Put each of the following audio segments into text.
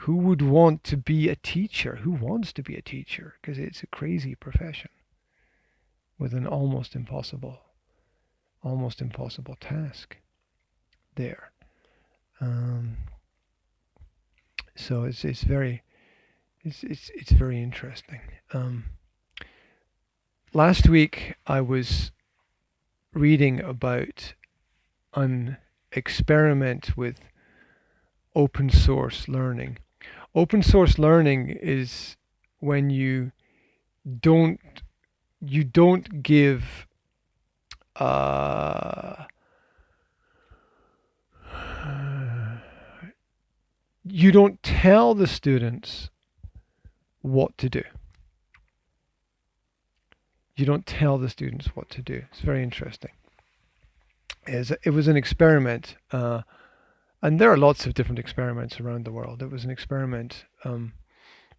Who would want to be a teacher? Who wants to be a teacher? Because it's a crazy profession with an almost impossible task there. Um, so it's very it's very interesting. Last week I was reading about an experiment with open source learning. Open source learning is when don't you don't give uh, you don't tell the students what to do. You don't tell the students what to do. It's very interesting. It was an experiment, and there are lots of different experiments around the world. It was an experiment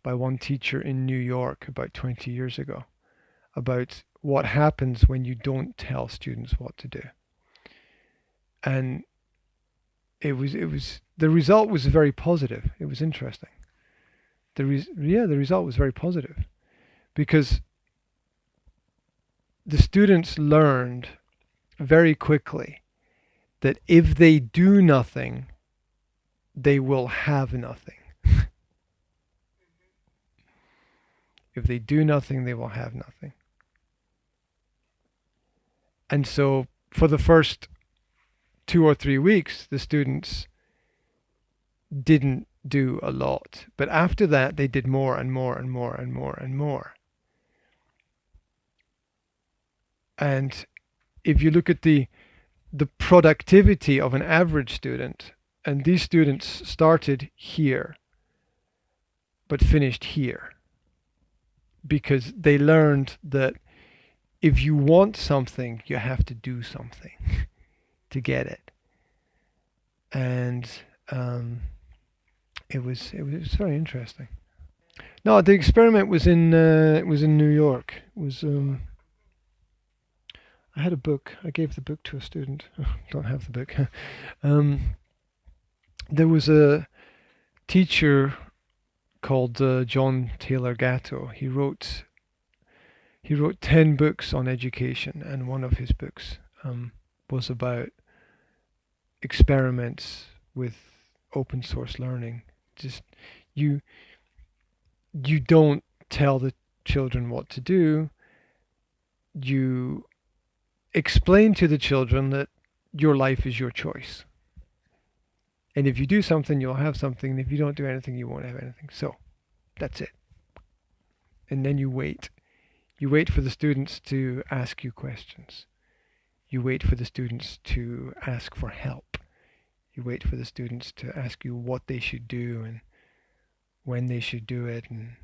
by one teacher in New York about 20 years ago about what happens when you don't tell students what to do. And the result was very positive. It was interesting. The result was very positive because the students learned very quickly that if they do nothing, they will have nothing. If they do nothing, they will have nothing. And so for the first 2 or 3 weeks, the students didn't do a lot. But after that, they did more and more and more and more and more. And if you look at the productivity of an average student, and these students started here, but finished here, because they learned that if you want something, you have to do something to get it. And it was very interesting. No, the experiment was in New York. It was I had a book. I gave the book to a student. Don't have the book. There was a teacher called John Taylor Gatto. He wrote 10 books on education, and one of his books was about experiments with open source learning. Just you don't tell the children what to do. You explain to the children that your life is your choice. And if you do something, you'll have something. And if you don't do anything, you won't have anything. So that's it. And then you wait. You wait for the students to ask you questions. You wait for the students to ask for help. You wait for the students to ask you what they should do and when they should do it and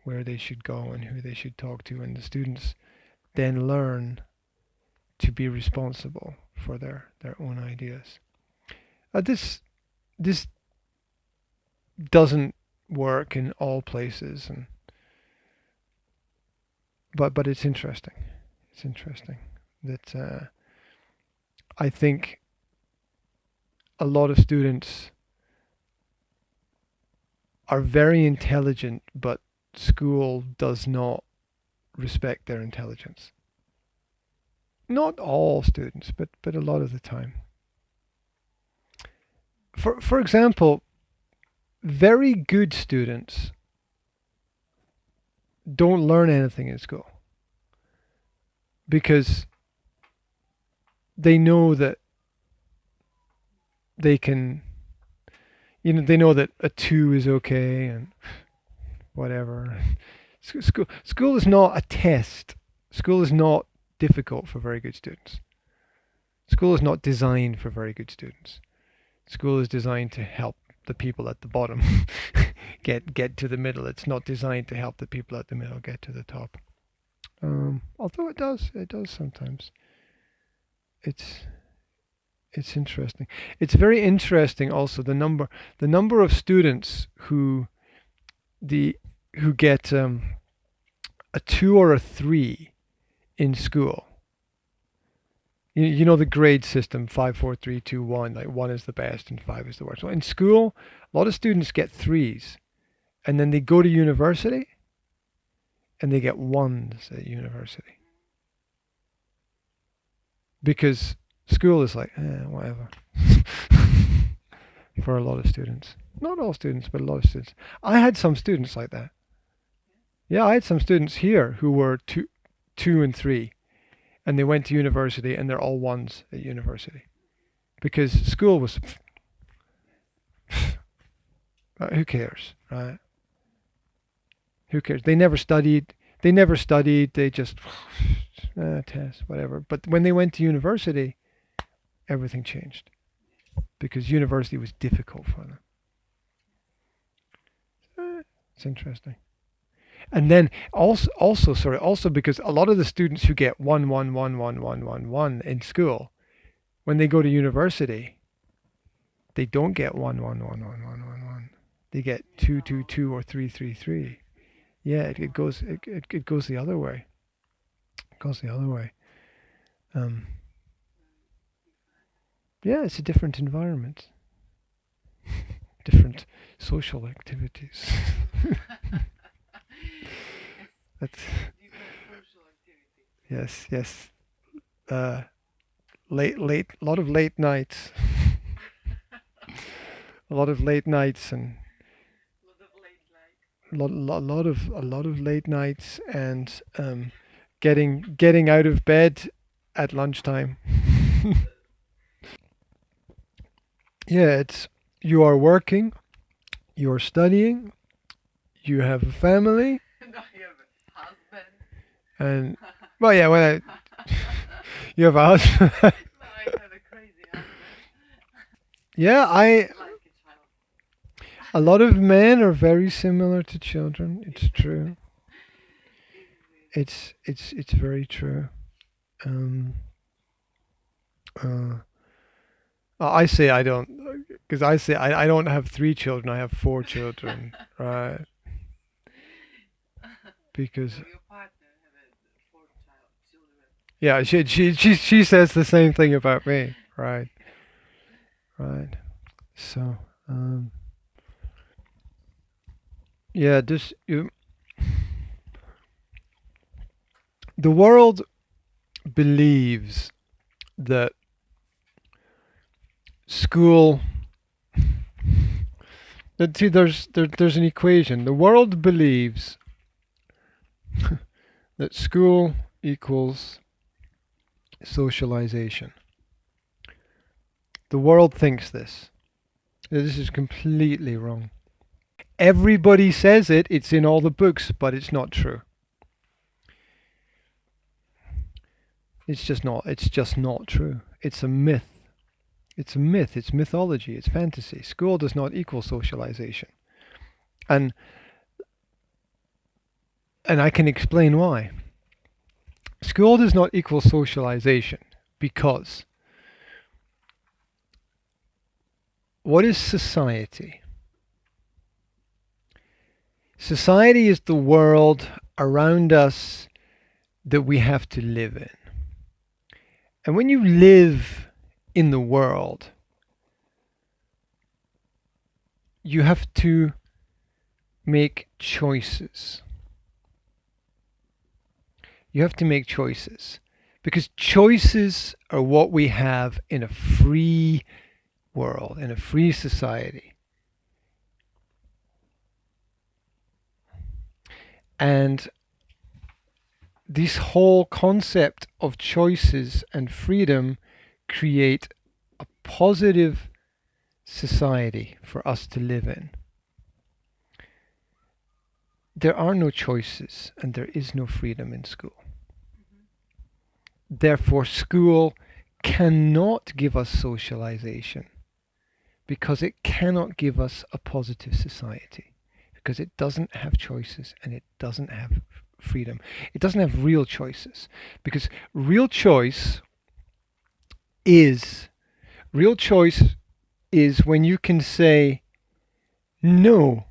where they should go and who they should talk to. And the students then learn to be responsible for their own ideas. This doesn't work in all places, but it's interesting. It's interesting that I think a lot of students are very intelligent, but school does not respect their intelligence. Not all students, but a lot of the time. For example, very good students don't learn anything in school because they know that they can, they know that a 2 is okay and whatever. School is not a test. School is not difficult for very good students. School is not designed for very good students. School is designed to help the people at the bottom get to the middle. It's not designed to help the people at the middle get to the top. Although it does sometimes. It's interesting. It's very interesting also the number of students who get a 2 or a 3 in school. You know the grade system, 5, 4, 3, 2, 1. Like 1 is the best and 5 is the worst. So in school, a lot of students get 3s And then they go to university and they get ones at university. Because school is like, whatever. For a lot of students. Not all students, but a lot of students. I had some students like that. Yeah, I had some students here who were two and three, and they went to university and they're all ones at university. Because school was, who cares, right? Who cares? They never studied. They just, test, whatever. But when they went to university, everything changed. Because university was difficult for them. It's interesting. And then also because a lot of the students who get 1 in school, when they go to university, they don't get 1. They get 2 or 3. Yeah, it goes the other way. It goes the other way. Yeah, it's a different environment. Different social activities. That's yes. A lot of late nights. A lot of late nights and a lot of late nights and getting out of bed at lunchtime. Yeah, it's you are working, you're studying, you have a family, and well, yeah, you have a husband. No, I have a crazy husband. Yeah, Like a child. a lot of men are very similar to children. It's true. It's very true. Uh, I say I don't, because I say I don't have 3 children. I have 4 children, right? Because So your partner have four children. yeah, she says the same thing about me, right? Right. So yeah, the world believes that school. See, there's an equation. The world believes that school equals socialization. The world thinks this. This is completely wrong. Everybody says it. It's in all the books, but it's not true. It's just not. It's just not true. It's a myth. It's a myth. It's mythology. It's fantasy. School does not equal socialization, and I can explain why. School does not equal socialization because what is society? Society is the world around us that we have to live in. And when you live in the world, you have to make choices. You have to make choices because choices are what we have in a free world, in a free society. And this whole concept of choices and freedom create a positive society for us to live in. There are no choices and there is no freedom in school. Therefore, school cannot give us socialization because it cannot give us a positive society because it doesn't have choices and it doesn't have freedom. It doesn't have real choices because real choice is when you can say no.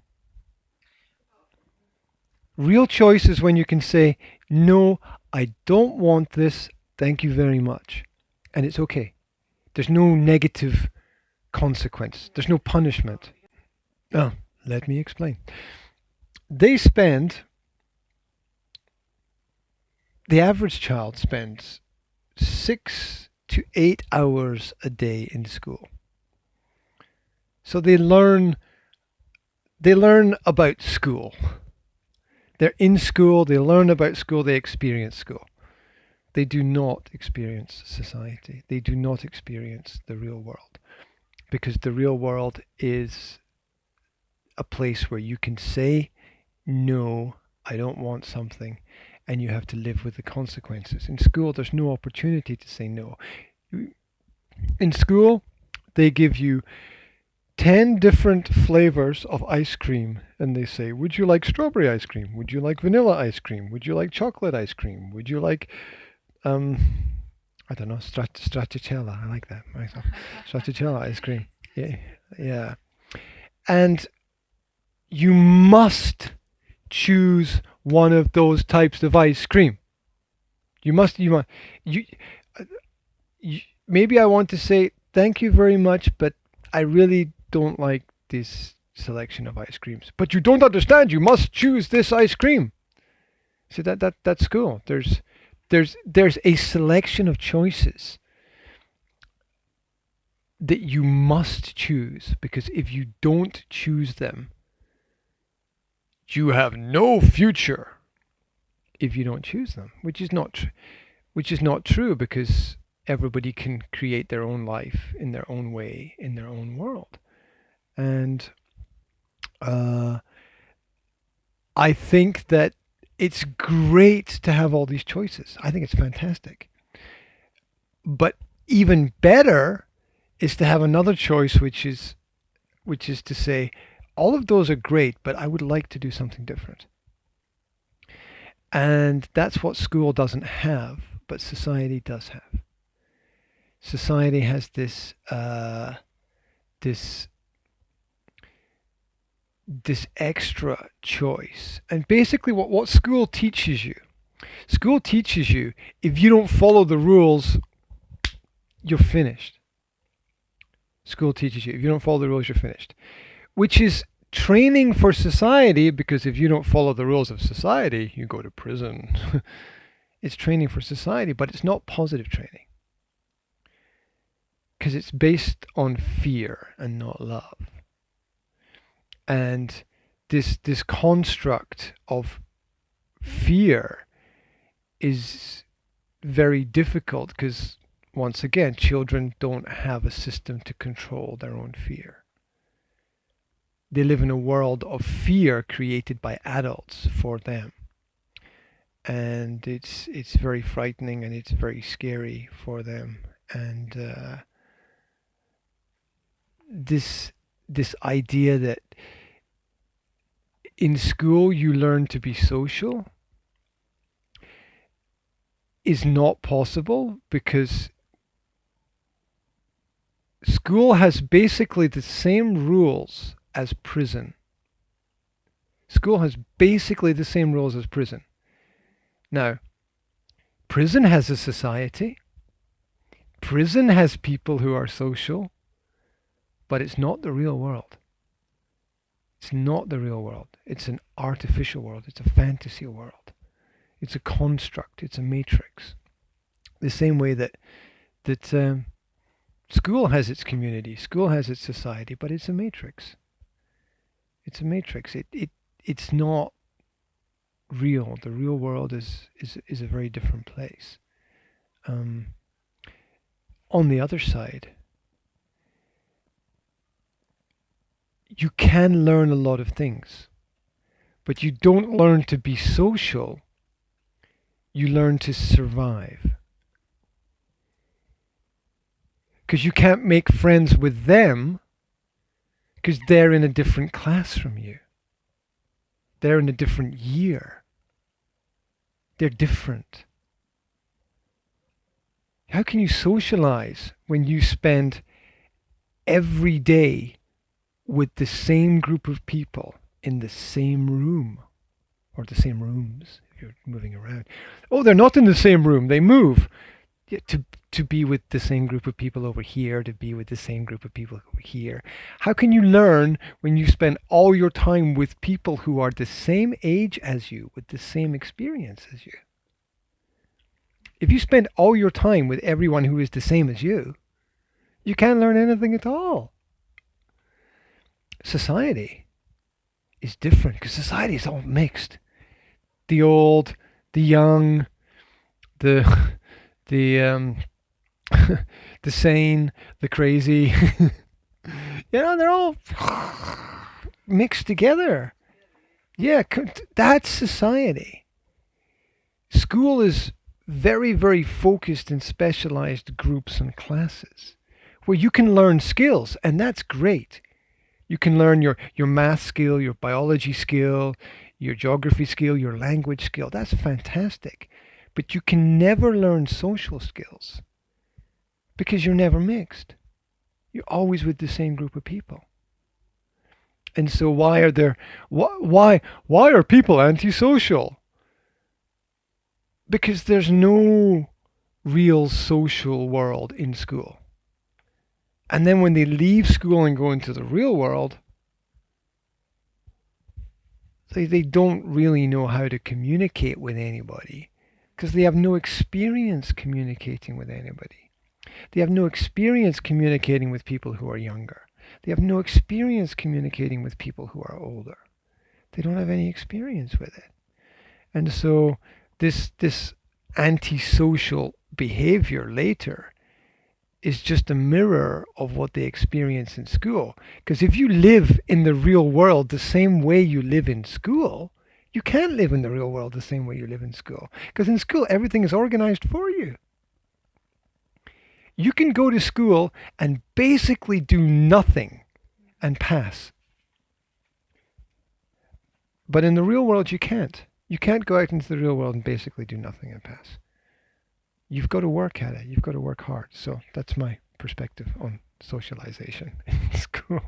Real choice is when you can say, no, I don't want this, thank you very much. And it's okay. There's no negative consequence. There's no punishment. Oh, let me explain. they spend, the average child spends 6 to 8 hours a day in school. So they learn about school. They're in school, they learn about school, they experience school. They do not experience society. They do not experience the real world. Because the real world is a place where you can say, no, I don't want something, and you have to live with the consequences. In school, there's no opportunity to say no. In school, they give you 10 different flavors of ice cream, and they say, would you like strawberry ice cream? Would you like vanilla ice cream? Would you like chocolate ice cream? Would you like, um, I don't know, stracciatella? I like that myself. Stracciatella ice cream. Yeah, yeah. And you must choose one of those types of ice cream. You must, you, you, maybe I want to say thank you very much, but I really don't like this selection of ice creams. But you don't understand. You must choose this ice cream. So that's cool. There's a selection of choices that you must choose, because if you don't choose them, you have no future. If you don't choose them, which is not true, because everybody can create their own life in their own way, in their own world. And I think that it's great to have all these choices. I think it's fantastic. But even better is to have another choice, which is to say, all of those are great, but I would like to do something different. And that's what school doesn't have, but society does have. Society has this this extra choice. And basically what school teaches you, if you don't follow the rules, you're finished. School teaches you, if you don't follow the rules, you're finished. Which is training for society, because if you don't follow the rules of society, you go to prison. It's training for society, but it's not positive training. Because it's based on fear and not love. And this construct of fear is very difficult, because once again, children don't have a system to control their own fear. They live in a world of fear created by adults for them. And it's very frightening, and it's very scary for them. And this idea that in school you learn to be social is not possible, because school has basically the same rules as prison. School has basically the same rules as prison. Now, prison has a society. Prison has people who are social, but it's not the real world. It's not the real world. It's an artificial world. It's a fantasy world. It's a construct. It's a matrix. The same way that school has its community, school has its society, but it's a matrix. It's a matrix. It's not real. The real world is a very different place. On the other side, you can learn a lot of things, but you don't learn to be social. You learn to survive. Because you can't make friends with them, because they're in a different class from you. They're in a different year. They're different. How can you socialize when you spend every day with the same group of people in the same room, or the same rooms if you're moving around? Oh, they're not in the same room. They move. Yeah, to be with the same group of people over here, to be with the same group of people over here. How can you learn when you spend all your time with people who are the same age as you, with the same experience as you? If you spend all your time with everyone who is the same as you can't learn anything at all. Society is different because society is all mixed. The old, the young, the the the sane, the crazy. They're all mixed together. Yeah, that's society. School is very, very focused in specialized groups and classes where you can learn skills, and that's great. You can learn your math skill, your biology skill, your geography skill, your language skill. That's fantastic. But you can never learn social skills because you're never mixed. You're always with the same group of people. And so why are people antisocial? Because there's no real social world in school. And then when they leave school and go into the real world, they don't really know how to communicate with anybody because they have no experience communicating with anybody. They have no experience communicating with people who are younger. They have no experience communicating with people who are older. They don't have any experience with it. And so this antisocial behavior later is just a mirror of what they experience in school. Because if you live in the real world the same way you live in school, you can't live in the real world the same way you live in school. Because in school, everything is organized for you. You can go to school and basically do nothing and pass. But in the real world, you can't. You can't go out into the real world and basically do nothing and pass. You've got to work at it. You've got to work hard. So that's my perspective on socialization in school.